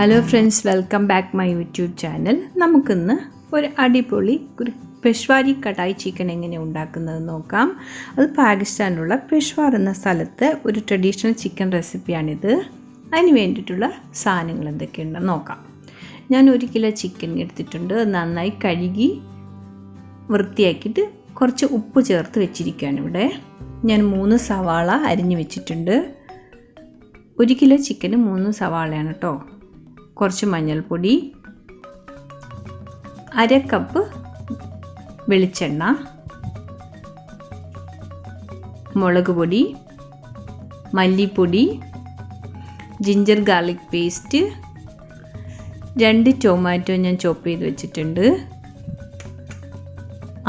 Hello friends, welcome back my YouTube channel. നമുക്കിന്ന് ഒരു അടിപൊളി പെഷ്വാരി കടായി ചിക്കൻ എങ്ങനെ ഉണ്ടാക്കുന്നത് നോക്കാം. അത് പാകിസ്ഥാനിലുള്ള പെഷ്വാർ എന്ന സ്ഥലത്ത് ഒരു ട്രഡീഷണൽ ചിക്കൻ റെസിപ്പിയാണിത്. അതിന് വേണ്ടിയിട്ടുള്ള സാധനങ്ങൾ എന്തൊക്കെയുണ്ടെന്ന് നോക്കാം. ഞാൻ 1 കിലോ ചിക്കൻ എടുത്തിട്ടുണ്ട്. നന്നായി കഴുകി വൃത്തിയാക്കിയിട്ട് കുറച്ച് ഉപ്പ് ചേർത്ത് വെച്ചിരിക്കുകയാണ്. ഇവിടെ ഞാൻ 3 സവാള അരിഞ്ഞ് വെച്ചിട്ടുണ്ട്. 1 കിലോ ചിക്കന് 3 സവാളയാണ് കേട്ടോ. കുറച്ച് മഞ്ഞൾപ്പൊടി, 1/2 കപ്പ് വെളിച്ചെണ്ണ, മുളക് പൊടി, മല്ലിപ്പൊടി, ജിഞ്ചർ ഗാർലിക് പേസ്റ്റ്, 2 ടൊമാറ്റോ ഞാൻ ചോപ്പ് ചെയ്ത് വെച്ചിട്ടുണ്ട്,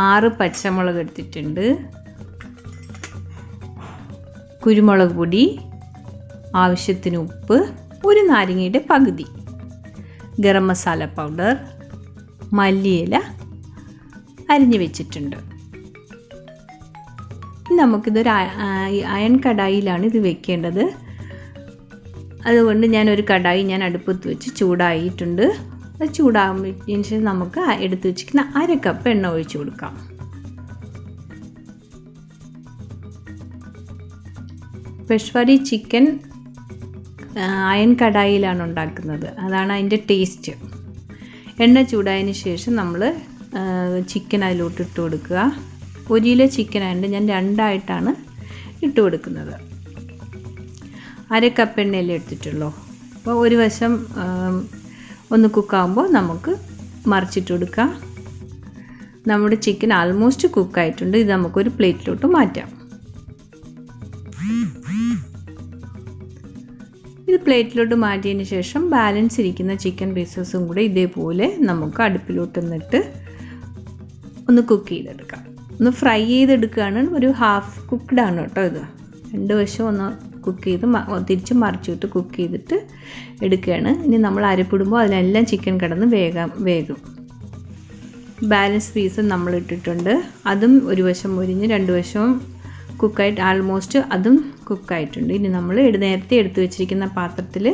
6 പച്ചമുളക് എടുത്തിട്ടുണ്ട്, കുരുമുളക് പൊടി, ആവശ്യത്തിന് ഉപ്പ്, 1 നാരങ്ങയുടെ പകുതി, ഗരം മസാല പൗഡർ, മല്ലിയില അരിഞ്ഞ് വെച്ചിട്ടുണ്ട്. നമുക്കിതൊരു അയൺ കടായിലാണ് ഇത് വെക്കേണ്ടത്. അതുകൊണ്ട് ഞാനൊരു കടായി അടുപ്പത്ത് വെച്ച് ചൂടായിട്ടുണ്ട്. അത് ചൂടാകുമ്പോഴത്തേന് ശേഷം നമുക്ക് എടുത്ത് വെച്ചിരിക്കുന്ന 1/2 കപ്പ് എണ്ണ ഒഴിച്ച് കൊടുക്കാം. പെഷ്വാരി ചിക്കൻ അയൺ കടായിലാണ് ഉണ്ടാക്കുന്നത്. അതാണ് അതിൻ്റെ ടേസ്റ്റ്. എണ്ണ ചൂടായതിന് ശേഷം നമ്മൾ ചിക്കൻ അതിലോട്ട് ഇട്ട് കൊടുക്കുക. 1 കിലോ ചിക്കൻ ആയതുകൊണ്ട് ഞാൻ 2 ആയിട്ടാണ് ഇട്ട് കൊടുക്കുന്നത്. 1/2 കപ്പ് എണ്ണയല്ലേ എടുത്തിട്ടുള്ളൂ. അപ്പോൾ ഒരു വശം ഒന്ന് കുക്കാകുമ്പോൾ നമുക്ക് മറിച്ചിട്ട് കൊടുക്കാം. നമ്മുടെ ചിക്കൻ ആൾമോസ്റ്റ് കുക്കായിട്ടുണ്ട്. ഇത് നമുക്കൊരു പ്ലേറ്റിലോട്ട് മാറ്റാം. ഇത് പ്ലേറ്റിലോട്ട് മാറ്റിയതിന് ശേഷം ബാലൻസ് ഇരിക്കുന്ന ചിക്കൻ പീസസും കൂടെ ഇതേപോലെ നമുക്ക് അടുപ്പിലോട്ട് ഒന്ന് കുക്ക് ചെയ്തെടുക്കാം. ഒന്ന് ഫ്രൈ ചെയ്തെടുക്കുകയാണ്. ഒരു ഹാഫ് കുക്ക്ഡ് ആണ് കേട്ടോ ഇത്. 2 വശം ഒന്ന് കുക്ക് ചെയ്ത് തിരിച്ച് മറിച്ചിട്ട് കുക്ക് ചെയ്തിട്ട് എടുക്കുകയാണ്. ഇനി നമ്മൾ അരപ്പിടുമ്പോൾ അതിലെല്ലാം ചിക്കൻ കിടന്ന് വേകും. ബാലൻസ് പീസ് നമ്മൾ ഇട്ടിട്ടുണ്ട്. അതും ഒരു വശം മുരിഞ്ഞ് 2 വശവും കുക്കായിട്ട് ആൾമോസ്റ്റ് അതും കുക്കായിട്ടുണ്ട്. ഇനി നമ്മൾ നേരത്തെ എടുത്തു വെച്ചിരിക്കുന്ന പാത്രത്തിൽ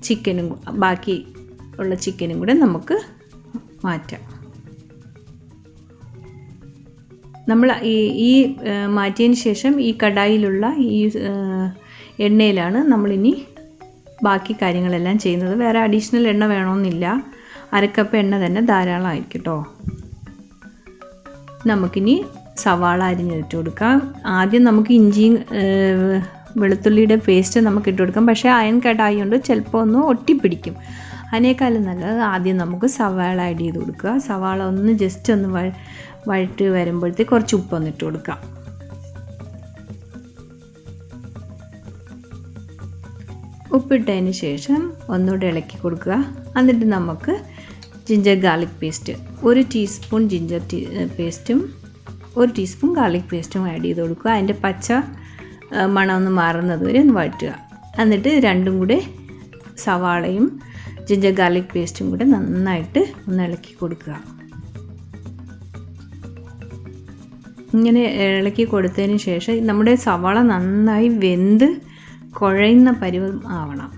ചിക്കനും ബാക്കി ഉള്ള ചിക്കനും കൂടെ നമുക്ക് മാറ്റാം. നമ്മൾ ഈ മാറ്റിയതിന് ശേഷം ഈ കടായിലുള്ള ഈ എണ്ണയിലാണ് നമ്മളിനി ബാക്കി കാര്യങ്ങളെല്ലാം ചെയ്യുന്നത്. വേറെ അഡീഷണൽ എണ്ണ വേണമെന്നില്ല. 1/2 കപ്പ് എണ്ണ തന്നെ ധാരാളമായിരിക്കും കേട്ടോ. നമുക്കിനി സവാള അരിഞ്ഞിട്ട് കൊടുക്കാം. ആദ്യം നമുക്ക് ഇഞ്ചിയും വെളുത്തുള്ളിയുടെ പേസ്റ്റ് നമുക്ക് ഇട്ട് കൊടുക്കാം. പക്ഷേ അയൺ കടായി കൊണ്ട് ചിലപ്പോൾ ഒന്ന് ഒട്ടിപ്പിടിക്കും. അതിനേക്കാളും നല്ലത് ആദ്യം നമുക്ക് സവാള ആഡ് ചെയ്ത് കൊടുക്കുക. സവാള ഒന്ന് ജസ്റ്റ് ഒന്ന് വഴറ്റ് വരുമ്പോഴത്തേക്ക് കുറച്ച് ഉപ്പൊന്ന് ഇട്ട് കൊടുക്കാം. ഉപ്പിട്ടതിന് ശേഷം ഒന്നുകൂടെ ഇളക്കി കൊടുക്കുക. എന്നിട്ട് നമുക്ക് ginger garlic paste 1 teaspoon ginger പേസ്റ്റും 1 ടീസ്പൂൺ ഗാർലിക് പേസ്റ്റും ആഡ് ചെയ്ത് കൊടുക്കുക. അതിൻ്റെ പച്ച മണമൊന്ന് മാറുന്നത് വരെ ഒന്ന് വഴറ്റുക. എന്നിട്ട് രണ്ടും കൂടെ സവാളയും ജിഞ്ചർ ഗാർലിക് പേസ്റ്റും കൂടെ നന്നായിട്ട് ഒന്ന് ഇളക്കി കൊടുക്കുക. ഇങ്ങനെ ഇളക്കി കൊടുത്തതിന് ശേഷം നമ്മുടെ സവാള നന്നായി വെന്ത് കുഴയുന്ന പരുവം ആവണം.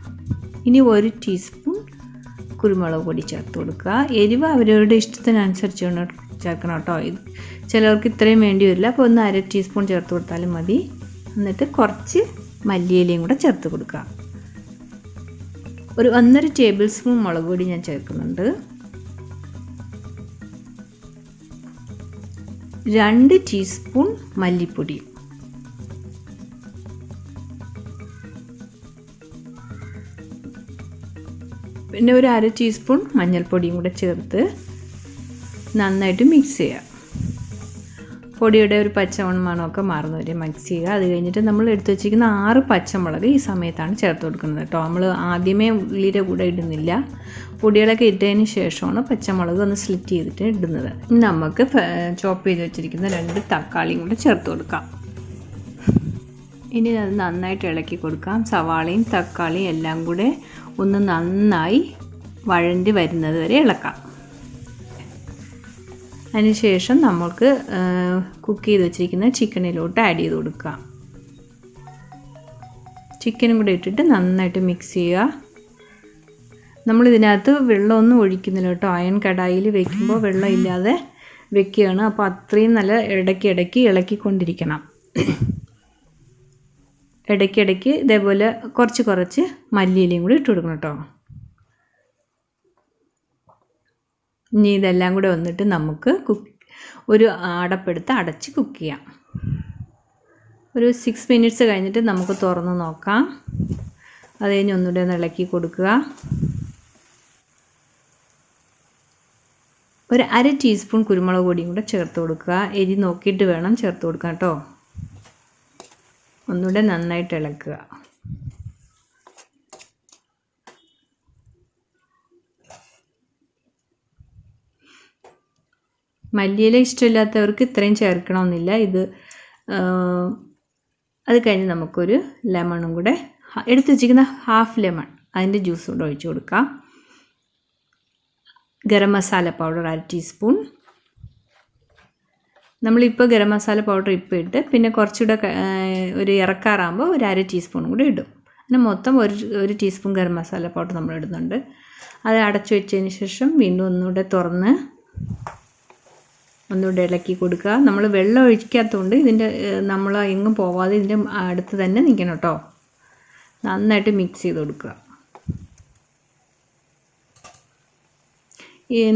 ഇനി 1 ടീസ്പൂൺ കുരുമുളക് പൊടി ചേർത്ത് കൊടുക്കുക. എരിവ് അവരവരുടെ ഇഷ്ടത്തിനനുസരിച്ച് ചേർക്കണം കേട്ടോ. ചിലർക്ക് ഇത്രയും വേണ്ടി വരില്ല. അപ്പോൾ 1/2 ടീസ്പൂൺ ചേർത്ത് കൊടുത്താലും മതി. എന്നിട്ട് കുറച്ച് മല്ലിയിലയും കൂടെ ചേർത്ത് കൊടുക്കുക. ഒരു 1.5 ടേബിൾ സ്പൂൺ മുളക് പൊടി ഞാൻ ചേർക്കുന്നുണ്ട്. 2 ടീസ്പൂൺ മല്ലിപ്പൊടി, പിന്നെ ഒരു 1/2 ടീസ്പൂൺ മഞ്ഞൾപ്പൊടിയും കൂടെ ചേർത്ത് നന്നായിട്ട് മിക്സ് ചെയ്യുക. പൊടിയുടെ ഒരു പച്ചമണമൊക്കെ മാറുന്നവരെ മിക്സ് ചെയ്യുക. അത് കഴിഞ്ഞിട്ട് നമ്മൾ എടുത്തു വെച്ചിരിക്കുന്ന 6 പച്ചമുളക് ഈ സമയത്താണ് ചേർത്ത് കൊടുക്കുന്നത് കേട്ടോ. നമ്മൾ ആദ്യമേ ഉള്ളിയുടെ കൂടെ ഇടുന്നില്ല. പൊടികളൊക്കെ ഇട്ടതിന് ശേഷമാണ് പച്ചമുളക് ഒന്ന് സ്ലിറ്റ് ചെയ്തിട്ട് ഇടുന്നത്. ഇനി നമുക്ക് ചോപ്പ് ചെയ്ത് വെച്ചിരിക്കുന്ന 2 തക്കാളിയും കൂടെ ചേർത്ത് കൊടുക്കാം. ഇനി അത് നന്നായിട്ട് ഇളക്കി കൊടുക്കാം. സവാളയും തക്കാളിയും എല്ലാം കൂടെ ഒന്ന് നന്നായി വഴണ്ടി വരുന്നത് വരെ ഇളക്കാം. അതിനുശേഷം നമുക്ക് കുക്ക് ചെയ്ത് വെച്ചിരിക്കുന്ന ചിക്കനിലോട്ട് ആഡ് ചെയ്ത് കൊടുക്കാം. ചിക്കനും കൂടെ ഇട്ടിട്ട് നന്നായിട്ട് മിക്സ് ചെയ്യുക. നമ്മളിതിനകത്ത് വെള്ളമൊന്നും ഒഴിക്കുന്നില്ല കേട്ടോ. അയൺ കടായിൽ വെക്കുമ്പോൾ വെള്ളം ഇല്ലാതെ വെക്കുകയാണ്. അപ്പോൾ അത്രയും നല്ല ഇടയ്ക്കിടയ്ക്ക് ഇളക്കിക്കൊണ്ടിരിക്കണം. ഇടയ്ക്കിടയ്ക്ക് ഇതേപോലെ കുറച്ച് മല്ലിയിലയും കൂടി ഇട്ട് കൊടുക്കണം കേട്ടോ. ഇനി ഇതെല്ലാം കൂടെ വന്നിട്ട് നമുക്ക് ഒരു അടപ്പെടുത്ത് അടച്ച് കുക്ക് ചെയ്യാം. ഒരു 6 മിനിറ്റ്സ് കഴിഞ്ഞിട്ട് നമുക്ക് തുറന്ന് നോക്കാം. അത് കഴിഞ്ഞ് ഒന്നുകൂടെ ഒന്ന് ഇളക്കി കൊടുക്കുക. ഒരു 1/2 ടീസ്പൂൺ കുരുമുളക് പൊടിയും കൂടെ ചേർത്ത് കൊടുക്കുക. എരി നോക്കിയിട്ട് വേണം ചേർത്ത് കൊടുക്കാൻ കേട്ടോ. ഒന്നുകൂടെ നന്നായിട്ട് ഇളക്കുക. മല്ലിയില ഇഷ്ടമില്ലാത്തവർക്ക് ഇത്രയും ചേർക്കണമെന്നില്ല. അത് കഴിഞ്ഞ് നമുക്കൊരു ലെമണും കൂടെ എടുത്ത് വെച്ചിരിക്കുന്ന ഹാഫ് ലെമൺ അതിൻ്റെ ജ്യൂസ് കൂടെ ഒഴിച്ച് കൊടുക്കാം. Garam masala powder 1/2 teaspoon. നമ്മളിപ്പോൾ ഗരം മസാല പൗഡർ ഇപ്പോൾ ഇട്ട് പിന്നെ കുറച്ചുകൂടെ ഒരു ഇറക്കാറാകുമ്പോൾ ഒരു 1/2 ടീസ്പൂൺ കൂടി ഇടും. അങ്ങനെ മൊത്തം ഒരു ടീസ്പൂൺ ഗരം മസാല പൗഡർ നമ്മൾ ഇടുന്നുണ്ട്. അത് അടച്ചു വെച്ചതിന് ശേഷം വീണ്ടും ഒന്നുകൂടെ തുറന്ന് ഒന്നുകൂടെ ഇളക്കി കൊടുക്കുക. നമ്മൾ വെള്ളം ഒഴിക്കാത്തതുകൊണ്ട് നമ്മൾ എങ്ങും പോവാതെ ഇതിൻ്റെ അടുത്ത് തന്നെ നിൽക്കണം കേട്ടോ. നന്നായിട്ട് മിക്സ് ചെയ്ത് കൊടുക്കുക.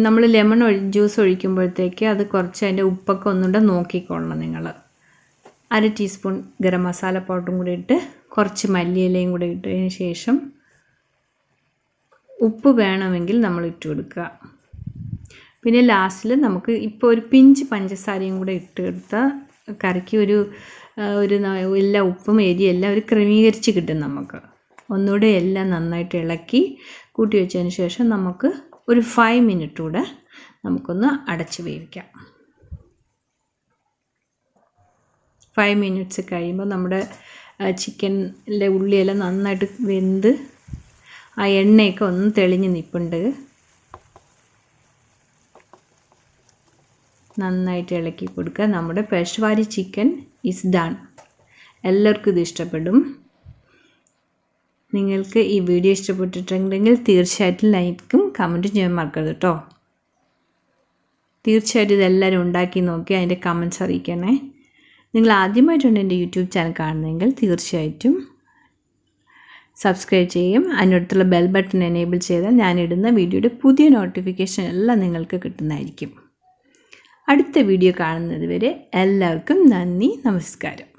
നമ്മൾ ലെമൺ ജ്യൂസ് ഒഴിക്കുമ്പോഴത്തേക്ക് അത് കുറച്ച് അതിൻ്റെ ഉപ്പൊക്കെ ഒന്നുകൂടെ നോക്കിക്കൊള്ളണം നിങ്ങൾ. 1/2 ടീസ്പൂൺ ഗരം മസാല പൗഡറും കൂടി ഇട്ട് കുറച്ച് മല്ലിയിലയും കൂടി ഇട്ടതിന് ശേഷം ഉപ്പ് വേണമെങ്കിൽ നമ്മൾ ഇട്ട് കൊടുക്കുക. പിന്നെ ലാസ്റ്റിൽ നമുക്ക് ഇപ്പോൾ ഒരു പിഞ്ച് പഞ്ചസാരയും കൂടെ ഇട്ടെടുത്താൽ കറിക്ക് ഒരു എല്ലാ ഉപ്പും എരിയും എല്ലാം ഒരു ക്രമീകരിച്ച് കിട്ടും നമുക്ക്. ഒന്നുകൂടെ എല്ലാം നന്നായിട്ട് ഇളക്കി കൂട്ടി വെച്ചതിന് ശേഷം നമുക്ക് ഒരു 5 മിനിറ്റ് കൂടെ നമുക്കൊന്ന് അടച്ച് വേവിക്കാം. 5 മിനിറ്റ്സ് കഴിയുമ്പോൾ നമ്മുടെ ചിക്കനിലെ ഉള്ളിയെല്ലാം നന്നായിട്ട് വെന്ത് ആ എണ്ണയൊക്കെ ഒന്ന് തെളിഞ്ഞ് നിൽപ്പുണ്ട്. നന്നായിട്ട് ഇളക്കി കൊടുക്കുക. നമ്മുടെ പെഷ്വാരി ചിക്കൻ ഈസ് ഡൺ. എല്ലാവർക്കും ഇത് ഇഷ്ടപ്പെടും. നിങ്ങൾക്ക് ഈ വീഡിയോ ഇഷ്ടപ്പെട്ടിട്ടുണ്ടെങ്കിൽ തീർച്ചയായിട്ടും ലൈക്കും കമൻറ്റും ചെയ്യാൻ മറക്കരുത് കേട്ടോ. തീർച്ചയായിട്ടും ഇതെല്ലാവരും ഉണ്ടാക്കി നോക്കി അതിൻ്റെ കമൻറ്റ്സ് അറിയിക്കണേ. നിങ്ങൾ ആദ്യമായിട്ടാണ് എൻ്റെ യൂട്യൂബ് ചാനൽ കാണുന്നതെങ്കിൽ തീർച്ചയായിട്ടും സബ്സ്ക്രൈബ് ചെയ്യും. അതിനടുത്തുള്ള ബെൽ ബട്ടൺ എനേബിൾ ചെയ്താൽ ഞാനിടുന്ന വീഡിയോയുടെ പുതിയ നോട്ടിഫിക്കേഷൻ എല്ലാം നിങ്ങൾക്ക് കിട്ടുന്നതായിരിക്കും. അടുത്ത വീഡിയോ കാണുന്നത് വരെ എല്ലാവർക്കും നന്ദി, നമസ്കാരം.